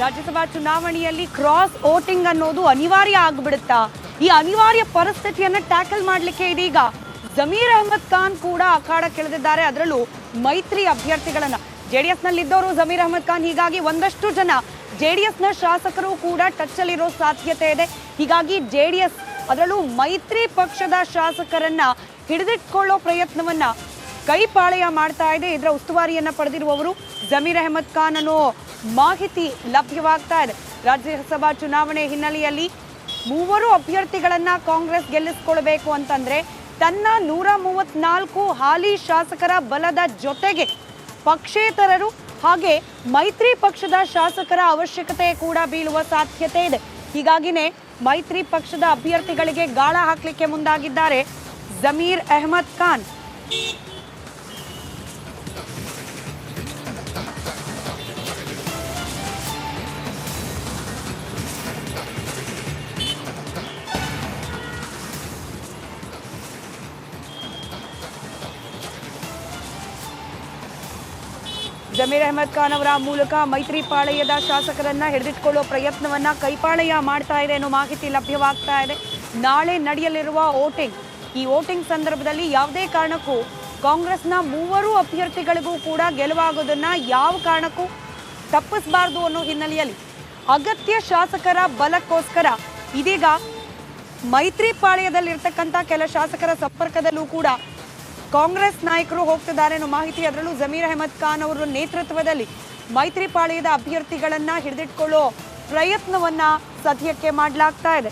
ರಾಜ್ಯಸಭಾ ಚುನಾವಣೆಯಲ್ಲಿ cross voting ಅನ್ನೋದು ಅನಿವಾರ್ಯ ಆಗ್ಬಿಡುತ್ತಾ? ಈ ಅನಿವಾರ್ಯ ಪರಿಸ್ಥಿತಿಯನ್ನ ಟ್ಯಾಕಲ್ ಮಾಡಲಿಕ್ಕೆ ಇದೀಗ ಜಮೀರ್ ಅಹಮದ್ ಖಾನ್ ಕೂಡ ಅಖಾಡಕ್ಕಿಳಿದಿದ್ದಾರೆ. ಅದರಲ್ಲೂ ಮೈತ್ರಿ ಅಭ್ಯರ್ಥಿಗಳನ್ನ ಜೆಡಿಎಸ್ ನಲ್ಲಿದ್ದವರು ಜಮೀರ್ ಅಹಮದ್ ಖಾನ್, ಹೀಗಾಗಿ ಒಂದಷ್ಟು ಜನ ಜೆಡಿಎಸ್ ನ ಶಾಸಕರು ಕೂಡ ಟಚ್ ಅಲ್ಲಿರೋ ಸಾಧ್ಯತೆ ಇದೆ. ಹೀಗಾಗಿ ಜೆಡಿಎಸ್ ಅದರಲ್ಲೂ ಮೈತ್ರಿ ಪಕ್ಷದ ಶಾಸಕರನ್ನ ಹಿಡಿದಿಟ್ಕೊಳ್ಳೋ ಪ್ರಯತ್ನವನ್ನ ಕೈಪಾಳೆಯ ಮಾಡ್ತಾ ಇದೆ. ಇದರ ಉಸ್ತುವಾರಿಯನ್ನ ಪಡೆದಿರುವವರು ಜಮೀರ್ ಅಹಮದ್ ಖಾನ್ ಅನ್ನೋ ಮಾಹಿತಿ ಲಭ್ಯವಾಗ್ತಾ ಇದೆ. ರಾಜ್ಯಸಭಾ ಚುನಾವಣೆ ಹಿನ್ನೆಲೆಯಲ್ಲಿ ಮೂವರು ಅಭ್ಯರ್ಥಿಗಳನ್ನ ಕಾಂಗ್ರೆಸ್ ಗೆಲ್ಲಿಸಿಕೊಳ್ಬೇಕು ಅಂತಂದ್ರೆ ತನ್ನ 134 ಹಾಲಿ ಶಾಸಕರ ಬಲದ ಜೊತೆಗೆ ಪಕ್ಷೇತರರು ಹಾಗೆ ಮೈತ್ರಿ ಪಕ್ಷದ ಶಾಸಕರ ಅವಶ್ಯಕತೆ ಕೂಡ ಬೀಳುವ ಸಾಧ್ಯತೆ ಇದೆ. ಹೀಗಾಗಿನೇ ಮೈತ್ರಿ ಪಕ್ಷದ ಅಭ್ಯರ್ಥಿಗಳಿಗೆ ಗಾಳ ಹಾಕಲಿಕ್ಕೆ ಮುಂದಾಗಿದ್ದಾರೆ ಜಮೀರ್ ಅಹಮದ್ ಖಾನ್. ಜಮೀರ್ ಅಹಮದ್ ಖಾನ್ ಅವರ ಮೂಲಕ ಮೈತ್ರಿ ಪಾಳೆಯದ ಶಾಸಕರನ್ನ ಹಿಡಿದಿಟ್ಕೊಳ್ಳೋ ಪ್ರಯತ್ನವನ್ನ ಕೈಪಾಳೆಯ ಮಾಡ್ತಾ ಇದೆ ಅನ್ನೋ ಮಾಹಿತಿ ಲಭ್ಯವಾಗ್ತಾ ಇದೆ. ನಾಳೆ ನಡೆಯಲಿರುವ ವೋಟಿಂಗ್, ಈ ವೋಟಿಂಗ್ ಸಂದರ್ಭದಲ್ಲಿ ಯಾವುದೇ ಕಾರಣಕ್ಕೂ ಕಾಂಗ್ರೆಸ್ನ ಮೂವರು ಅಭ್ಯರ್ಥಿಗಳಿಗೂ ಕೂಡ ಗೆಲುವಾಗೋದನ್ನ ಯಾವ ಕಾರಣಕ್ಕೂ ತಪ್ಪಿಸಬಾರದು ಅನ್ನೋ ಹಿನ್ನೆಲೆಯಲ್ಲಿ ಅಗತ್ಯ ಶಾಸಕರ ಬಲಕ್ಕೋಸ್ಕರ ಇದೀಗ ಮೈತ್ರಿ ಪಾಳೆಯದಲ್ಲಿರ್ತಕ್ಕಂಥ ಕೆಲ ಶಾಸಕರ ಸಂಪರ್ಕದಲ್ಲೂ ಕೂಡ ಕಾಂಗ್ರೆಸ್ ನಾಯಕರು ಹೋಗ್ತಿದ್ದಾರೆ ಅನ್ನೋ ಮಾಹಿತಿ. ಅದರಲ್ಲೂ ಜಮೀರ್ ಅಹಮದ್ ಖಾನ್ ಅವರ ನೇತೃತ್ವದಲ್ಲಿ ಮೈತ್ರಿ ಪಾಳೆಯದ ಅಭ್ಯರ್ಥಿಗಳನ್ನ ಹಿಡಿದಿಟ್ಕೊಳ್ಳೋ ಪ್ರಯತ್ನವನ್ನ ಸದ್ಯಕ್ಕೆ ಮಾಡಲಾಗ್ತಾ ಇದೆ.